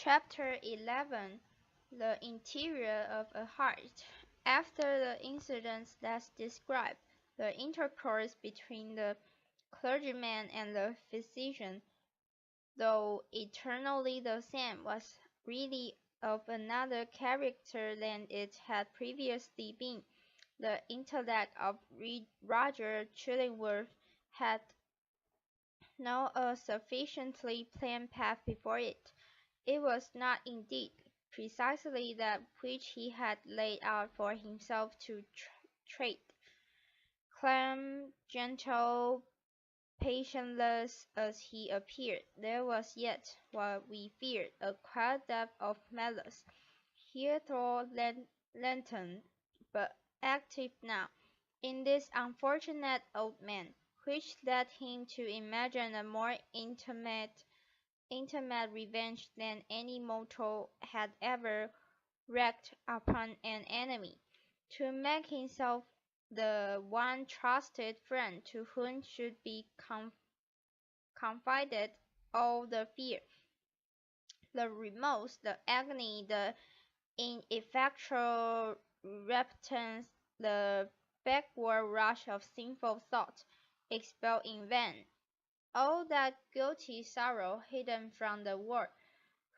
Chapter 11 The Interior of a Heart. After the incidents that's described, the intercourse between the clergyman and the physician, though eternally the same, was really of another character than it had previously been. The intellect of Roger Chillingworth had no sufficiently plain path before it. It was not, indeed, precisely that which he had laid out for himself to tread. Calm, gentle, patientless as he appeared, there was yet, what we feared, a quiet depth of malice. Heretofore latent, but active now, in this unfortunate old man, which led him to imagine a more intimate revenge than any mortal had ever wreaked upon an enemy, to make himself the one trusted friend to whom should be confided all the fear, the remorse, the agony, the ineffectual repentance, the backward rush of sinful thought, expelled in vain. All that guilty sorrow hidden from the world,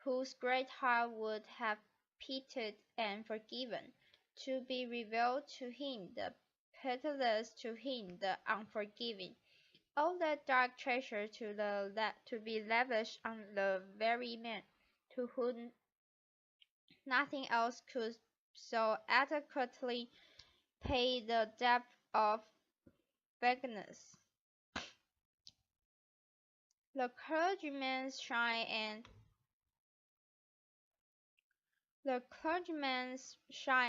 whose great heart would have pitied and forgiven, to be revealed to him, the pitiless, to him, the unforgiving. All that dark treasure to be lavished on the very man to whom nothing else could so adequately pay the debt of vagueness. The clergyman's shy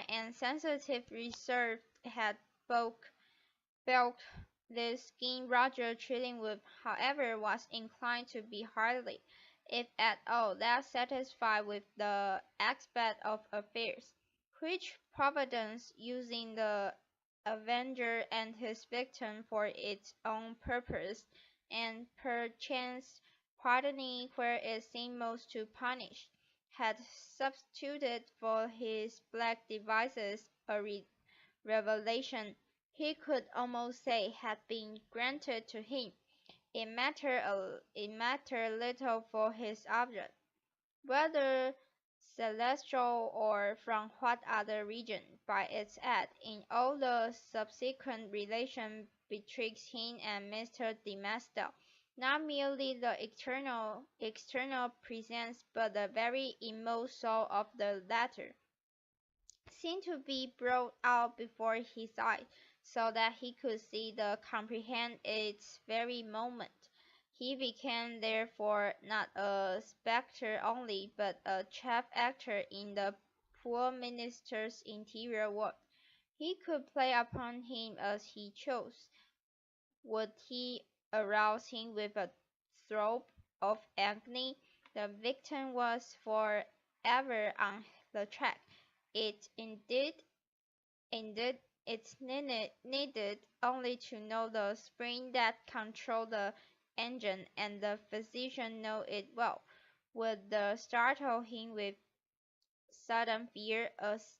and sensitive reserve had bulked this skin. Roger Chillingworth, however, was inclined to be hardly, if at all, that satisfied with the aspect of affairs, which Providence, using the avenger and his victim for its own purpose, and perchance pardoning where it seemed most to punish, had substituted for his black devices a revelation he could almost say had been granted to him. It mattered little for his object, whether celestial or from what other region, by its aid, in all the subsequent relation betwixt him and Mr. de Mansdale, not merely the external presence, but the very inmost soul of the latter, seemed to be brought out before his eyes, so that he could see and comprehend its very moment. He became therefore not a spectre only, but a chief actor in the poor minister's interior world. He could play upon him as he chose. Would he arouse him with a throb of agony, the victim was for ever on the track. It indeed, it needed only to know the spring that controlled the engine, and the physician knew it well, would startle him with sudden fear as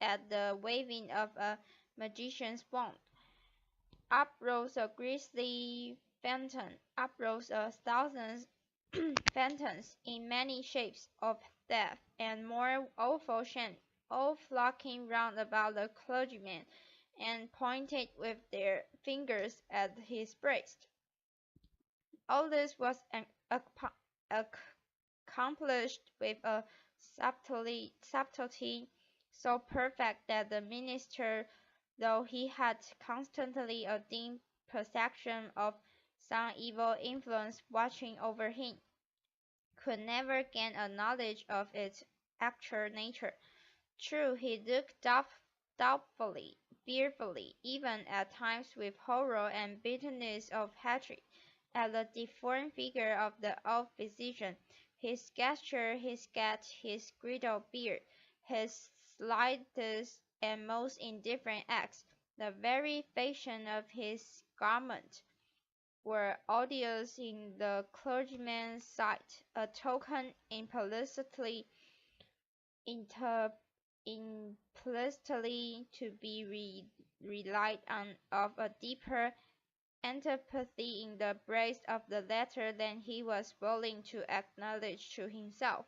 at the waving of a magician's wand. Up rose a grisly phantom, up rose a thousand phantoms in many shapes of death and more awful shame, all flocking round about the clergyman, and pointed with their fingers at his breast. All this was accomplished with a subtlety so perfect that the minister, though he had constantly a dim perception of some evil influence watching over him, could never gain a knowledge of its actual nature. True, he looked doubtfully, fearfully, even at times with horror and bitterness of hatred, at the deformed figure of the old physician, his gesture, his gait, his grizzled beard, his slightest and most indifferent acts, the very fashion of his garment, were odious in the clergyman's sight, a token inter, implicitly to be relied on of a deeper antipathy in the breast of the latter than he was willing to acknowledge to himself.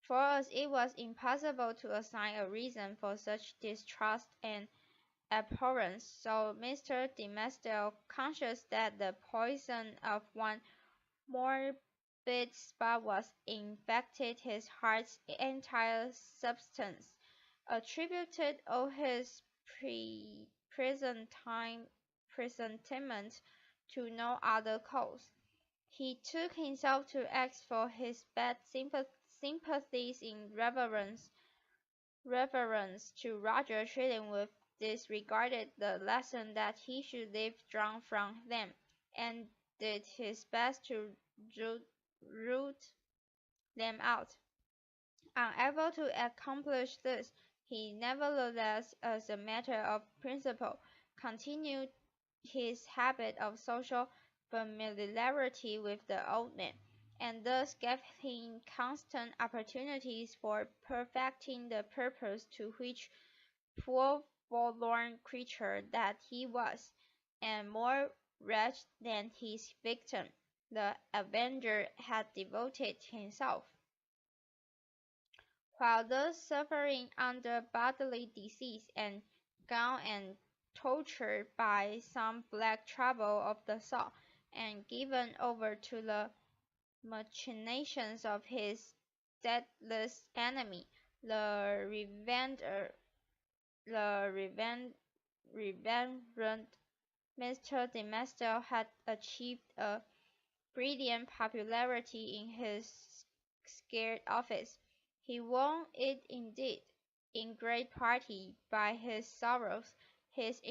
For us it was impossible to assign a reason for such distrust and abhorrence, so Mr. de Maistre, conscious that the poison of one morbid spot was infected his heart's entire substance, attributed all his presentiment to no other cause. He took himself to ask for his bad sympathies in reverence to Roger Chillingworth, disregarded the lesson that he should live drunk from them, and did his best to root them out. Unable to accomplish this, he nevertheless, as a matter of principle, continued his habit of social familiarity with the old man, and thus gave him constant opportunities for perfecting the purpose to which, poor forlorn creature that he was, and more wretched than his victim, the avenger had devoted himself. While thus suffering under bodily disease, and gone and tortured by some black trouble of the soul, and given over to the machinations of his deathless enemy, the reverend Mr. de Maistre had achieved a brilliant popularity in his scared office. He won it indeed, in great part by his sorrows, his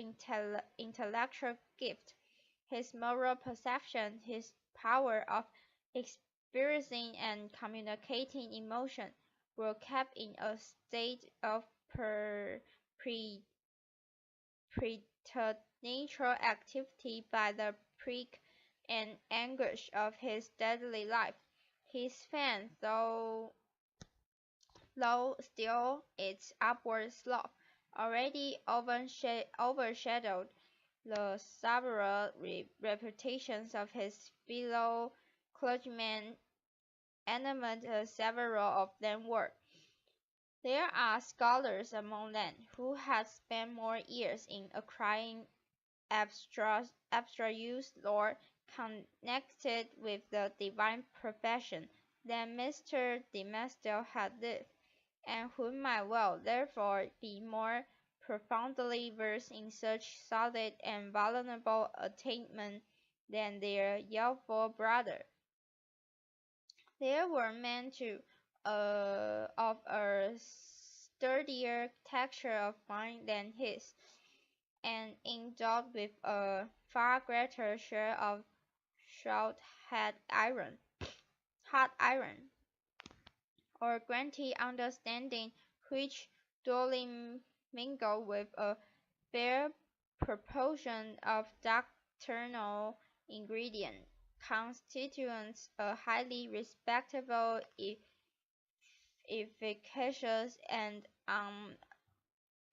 intellectual gift, his moral perception, his power of experiencing and communicating emotion, were kept in a state of preternatural activity by the prick and anguish of his daily life. His fame, though still its upward slope, already overshadowed the several reputations of his fellow clergymen, animate as several of them were. There are scholars among them who had spent more years in acquiring abstruse lore connected with the divine profession than Mr. de Maistre had lived, and who might well, therefore, be more profoundly versed in such solid and vulnerable attainment than their youthful brother. There were men, too, of a sturdier texture of mind than his, and endowed with a far greater share of hot iron, or granty understanding, which, duly mingled with a fair proportion of doctrinal ingredient, constitutes a highly respectable, efficacious, and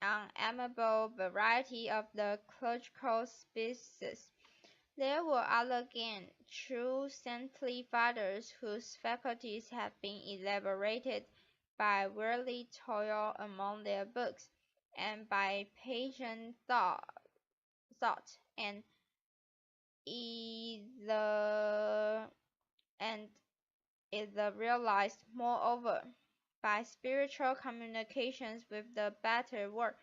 unamiable variety of the clerical species. There were other again, true saintly fathers whose faculties had been elaborated by weary toil among their books, and by patient thought, and either realized, moreover, by spiritual communications with the better world,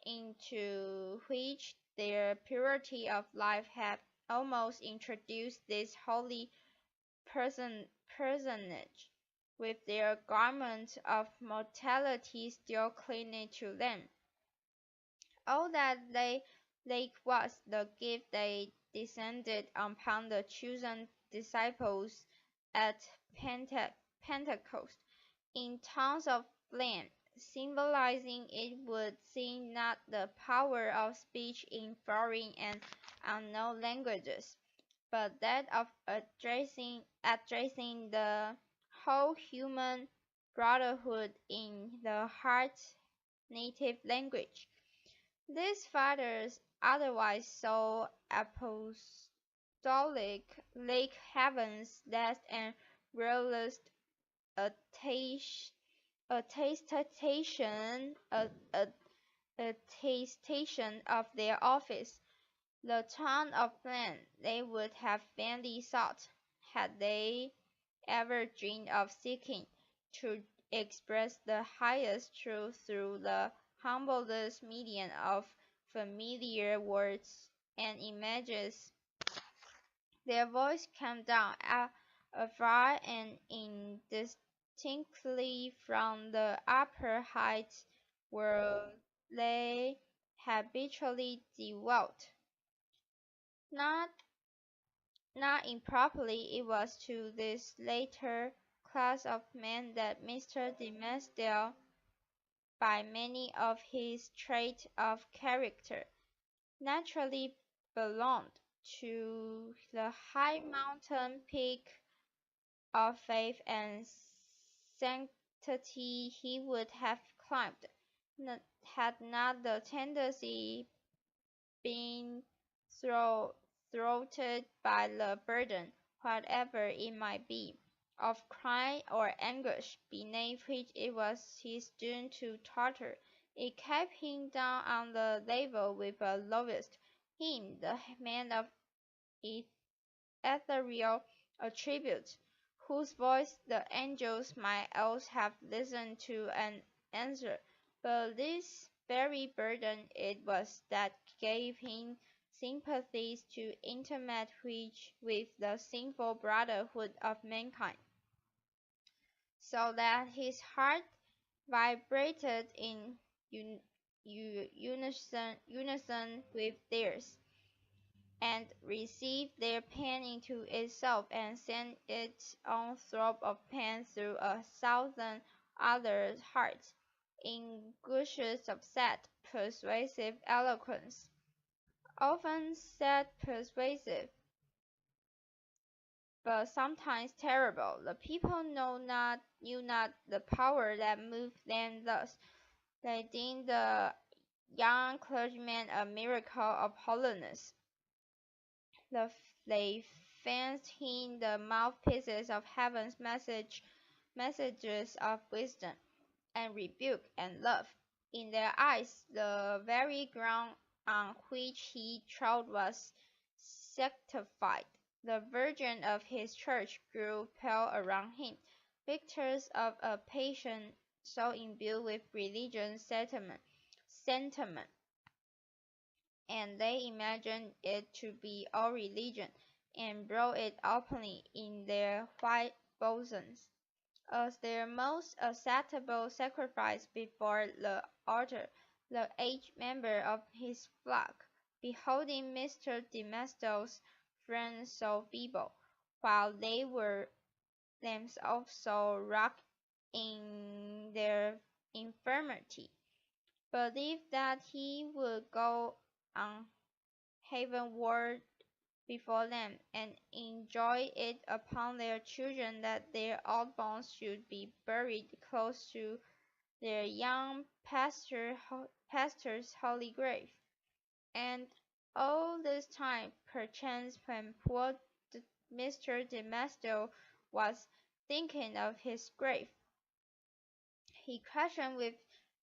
into which their purity of life had almost introduced this holy personage, with their garment of mortality still clinging to them. All that they lacked was the gift they descended upon the chosen disciples at Pentecost, in tongues of flame, symbolizing, it would seem, not the power of speech in foreign and unknown languages, but that of addressing the whole human brotherhood in the heart's native language. These fathers, otherwise so apostolic, like heaven's last and realist attestation, attestation, attestation of their office, the ton of land they would have vainly sought, had they ever dreamed of seeking to express the highest truth through the humblest medium of familiar words and images. Their voice came down afar and indistinctly from the upper heights where they habitually dwelt. Not Not improperly it was to this latter class of men that Mr. Dimmesdale, by many of his traits of character, naturally belonged, to the high mountain peak of faith and sanctity he would have climbed, had not the tendency been thwarted by the burden, whatever it might be, of crime or anguish beneath which it was his doom to totter. It kept him down on the level with the lowest, him, the man of ethereal attributes, whose voice the angels might else have listened to and answered. But this very burden it was that gave him sympathies to intimate which with the sinful brotherhood of mankind, so that his heart vibrated in unison with theirs, and received their pain into itself, and sent its own throb of pain through 1,000 other hearts, in gushes of sad, persuasive eloquence. Often sad, persuasive, but sometimes terrible. The people knew not the power that moved them thus. They deemed the young clergyman a miracle of holiness. They fancied him the mouthpieces of heaven's messages of wisdom, and rebuke, and love. In their eyes, the very ground on which he trod was sanctified. The virgin of his church grew pale around him, victors of a passion so imbued with religious sentiment, and they imagined it to be all religion, and bore it openly in their white bosoms, as their most acceptable sacrifice before the altar. The aged member of his flock, beholding Mr. Dimmesdale's friends so feeble, while they were themselves so racked in their infirmity, believed that he would go on heavenward before them, and enjoy it upon their children that their old bones should be buried close to their young pastor's holy grave. And all this time, perchance, when poor Mr. Dimmesdale was thinking of his grave, he questioned with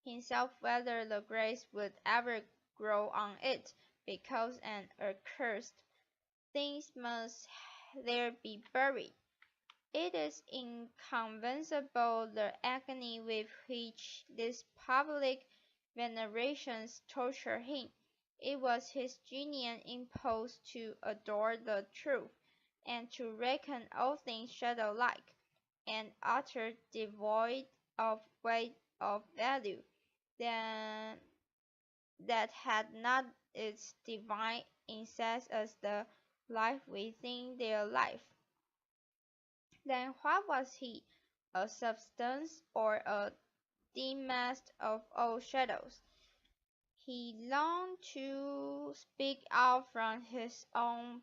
himself whether the grace would ever grow on it, because an accursed things must there be buried. It is inconceivable the agony with which these public venerations tortured him. It was his genuine impulse to adore the truth, and to reckon all things shadow-like, and utterly devoid of weight or value, then that had not its divine essence as the life within their life. Then what was he? A substance, or a dim mask of all shadows? He longed to speak out from his own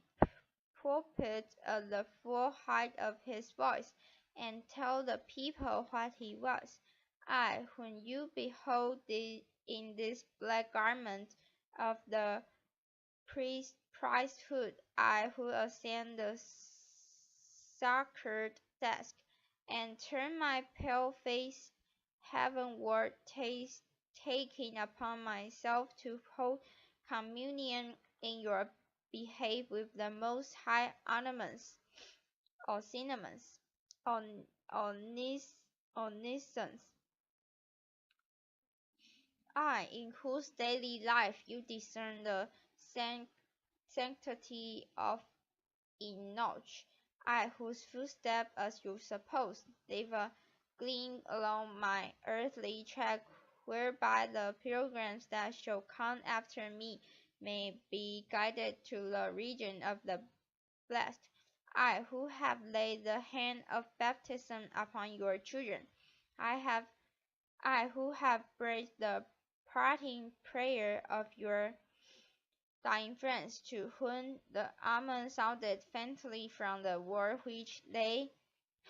pulpit at the full height of his voice, and tell the people what he was. I, whom you behold in this black garment of the priesthood, I who ascend the sacred desk, and turn my pale face heavenward, taking upon myself to hold communion in your behalf with the most high ornaments, or cinnamons, on omniscience. I, in whose daily life you discern the sanctity of Enoch, I, whose footsteps, as you suppose, never gleam along my earthly track, whereby the pilgrims that shall come after me may be guided to the region of the blessed. I, who have laid the hand of baptism upon your children, I who have breathed the parting prayer of your dying friends, to whom the amen sounded faintly from the world which they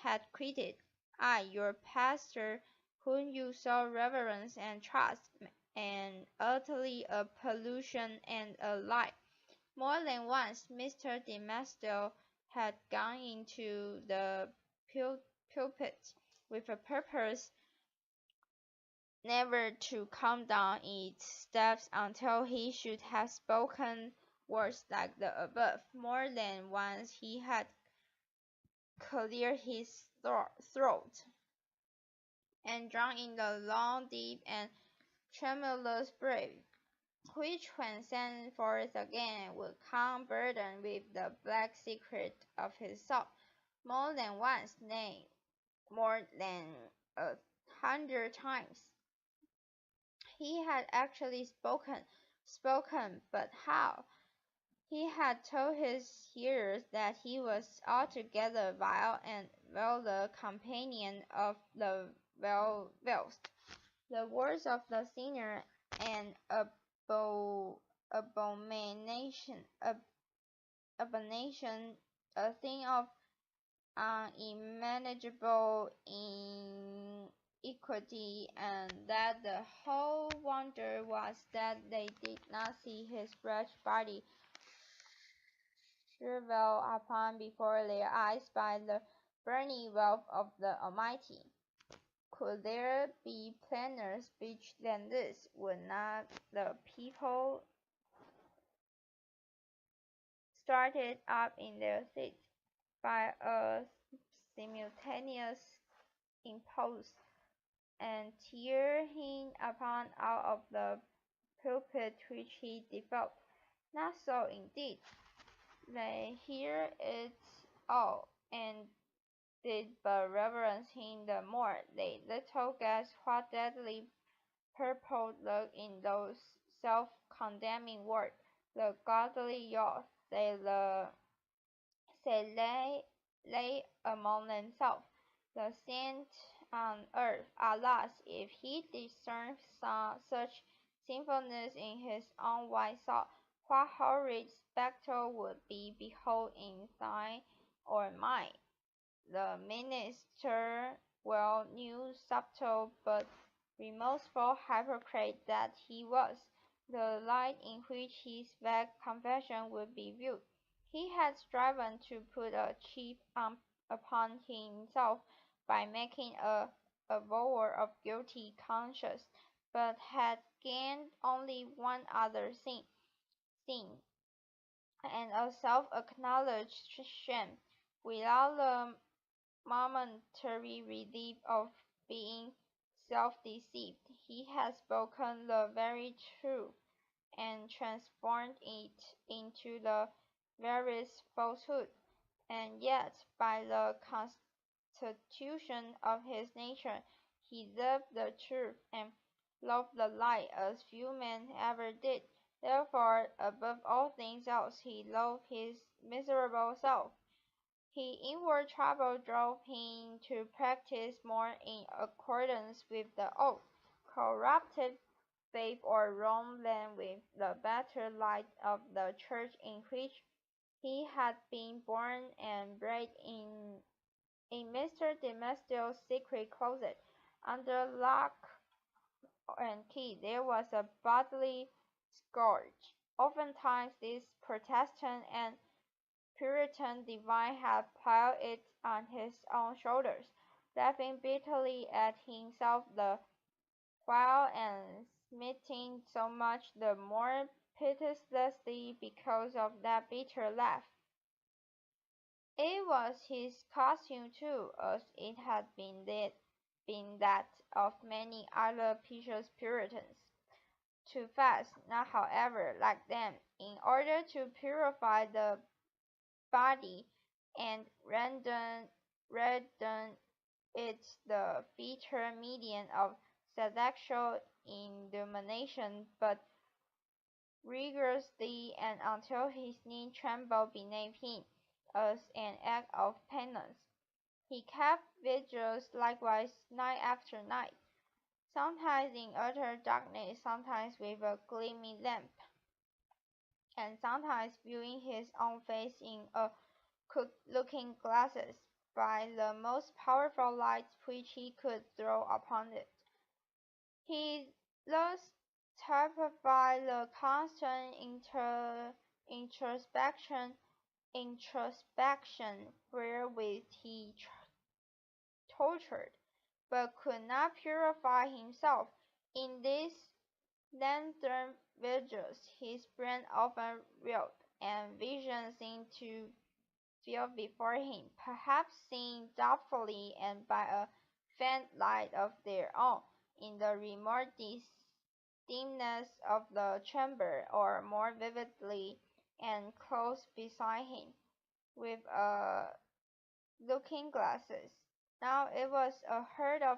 had quitted. I, your pastor, whom you so reverence and trust, and utterly a pollution and a lie. More than once Mr. Demestel had gone into the pulpit with a purpose never to come down its steps until he should have spoken words like the above. More than once he had cleared his throat and drawn in the long, deep, and tremulous breath, which when sent forth again would come burdened with the black secret of his soul. More than once, nay, more than 100 times, he had actually spoken, but how? He had told his hearers that he was altogether vile, and well the companion of the vile. The words of the sinner, an abomination, abomination, a thing of unmanageable iniquity, and that the whole wonder was that they did not see his wretched body shriveled upon before their eyes by the burning wrath of the Almighty. Could there be plainer speech than this? Would not the people started up in their seats by a simultaneous impulse, and tear him upon out of the pulpit which he devoted? Not so, indeed. They hear it all, and did but reverence him the more. They little guess what deadly purport lurked in those self-condemning words. The godly youth, lay among themselves. The saints on earth, alas, if he discerned such sinfulness in his own wise soul, what horrid spectacle would be behold in thine or mine? The minister well knew, subtle but remorseful hypocrite that he was, the light in which his vague confession would be viewed. He had striven to put a chip upon himself by making a avowal of guilty conscience, but had gained only one other sin, and a self-acknowledged shame, without the momentary relief of being self-deceived. He had spoken the very truth, and transformed it into the veriest falsehood, and yet, by the constitution of his nature, he loved the truth, and loved the light as few men ever did. Therefore, above all things else, he loved his miserable self. His inward trouble drove him to practice more in accordance with the old, corrupted bathe or roam than with the better light of the church in which he had been born and bred. In Mr. Demestiel's secret closet, under lock and key, there was a bodily scourge. Oftentimes this Protestant and Puritan divine had piled it on his own shoulders, laughing bitterly at himself the while and smiting so much the more pitilessly because of that bitter laugh. It was his costume too, as it had been that of many other pious Puritans. To fast, not however like them, in order to purify the body, and render it the bitter medium of sexual illumination, but rigorously and until his knee trembled beneath him, as an act of penance. He kept vigils likewise night after night, sometimes in utter darkness, sometimes with a gleaming lamp, and sometimes viewing his own face in a looking glasses by the most powerful light which he could throw upon it. He thus typified the constant introspection wherewith he tortured, but could not purify himself. In these lengthened vigils his brain often reeled, and visions seemed to feel before him, perhaps seen doubtfully and by a faint light of their own, in the remote dimness of the chamber, or more vividly and close beside him, with a looking-glasses. Now it was a herd of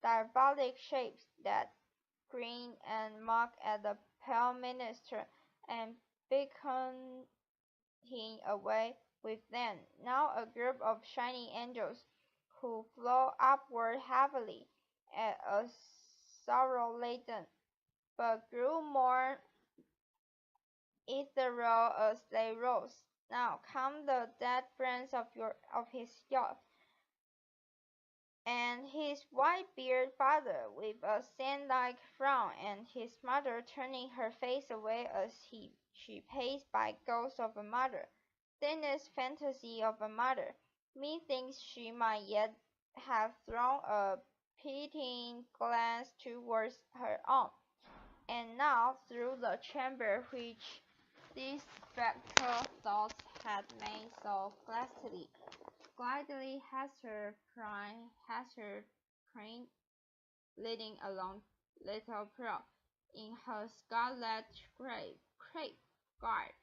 diabolic shapes that grinned and mocked at the pale minister, and beckoned him away with them. Now a group of shining angels, who flew upward heavily, at a sorrow-laden, but grew more ethereal as they rose. Now come the dead friends of his youth, and his white-bearded father with a saint-like frown, and his mother turning her face away as she paced by ghost of a mother, thinnest fantasy of a mother. Methinks she might yet have thrown a pitying glance towards her own. And now, through the chamber which these spectral thoughts had made so glidily Hester Crane, leading along little Pearl, in her scarlet crepe garb,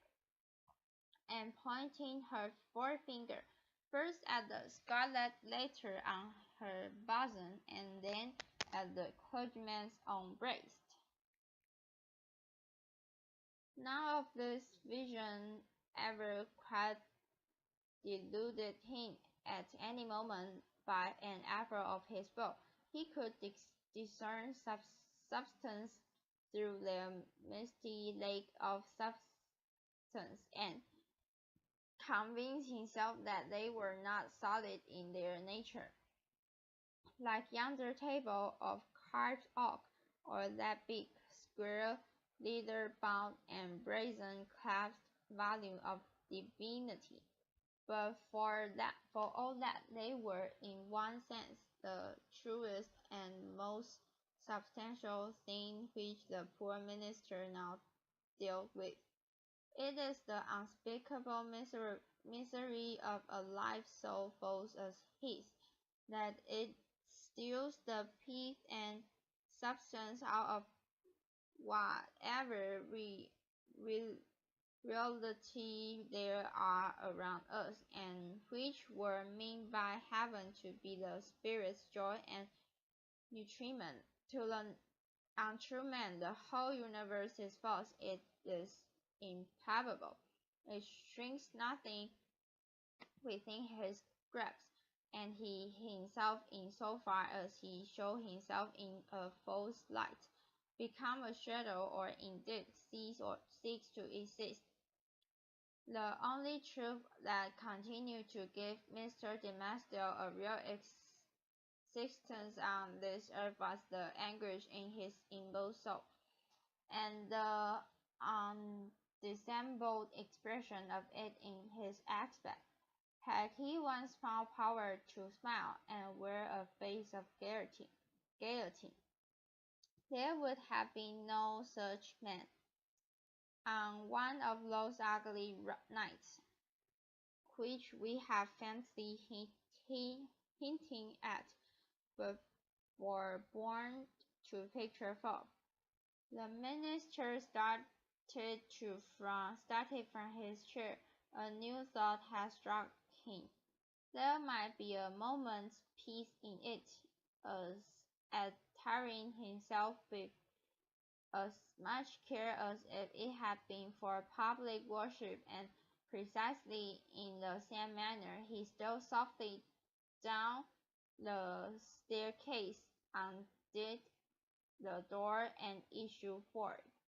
and pointing her forefinger, first at the scarlet letter on her bosom, and then at the clergyman's own breast. None of this vision ever quite deluded him. At any moment, by an effort of his will, he could discern substance through the misty lake of substance, and convince himself that they were not solid in their nature, like yonder table of carved oak, or that big, square, leather-bound and brazen-clasped volume of divinity. But for all that, they were, in one sense, the truest and most substantial thing which the poor minister now dealt with. It is the unspeakable misery of a life so false as his, that it steals the pith and substance out of whatever reality there are around us, and which were meant by heaven to be the spirit's joy and nutriment. To the untrue man, the whole universe is false, it is impalpable, it shrinks nothing within his grasp, and he himself in so far as he showed himself in a false light. become a shadow or indeed cease to exist. The only truth that continued to give Mr. Demastel a real existence on this earth was the anguish in his inmost soul, and the undissembled expression of it in his aspect. Had he once found power to smile and wear a face of gaiety, there would have been no such man. On one of those ugly nights, which we have faintly hinting at, but were born to picture forth, the minister started from his chair. A new thought had struck him. There might be a moment's peace in it, as at tiring himself with as much care as if it had been for public worship, and precisely in the same manner he stole softly down the staircase, undid the door, and issued forth.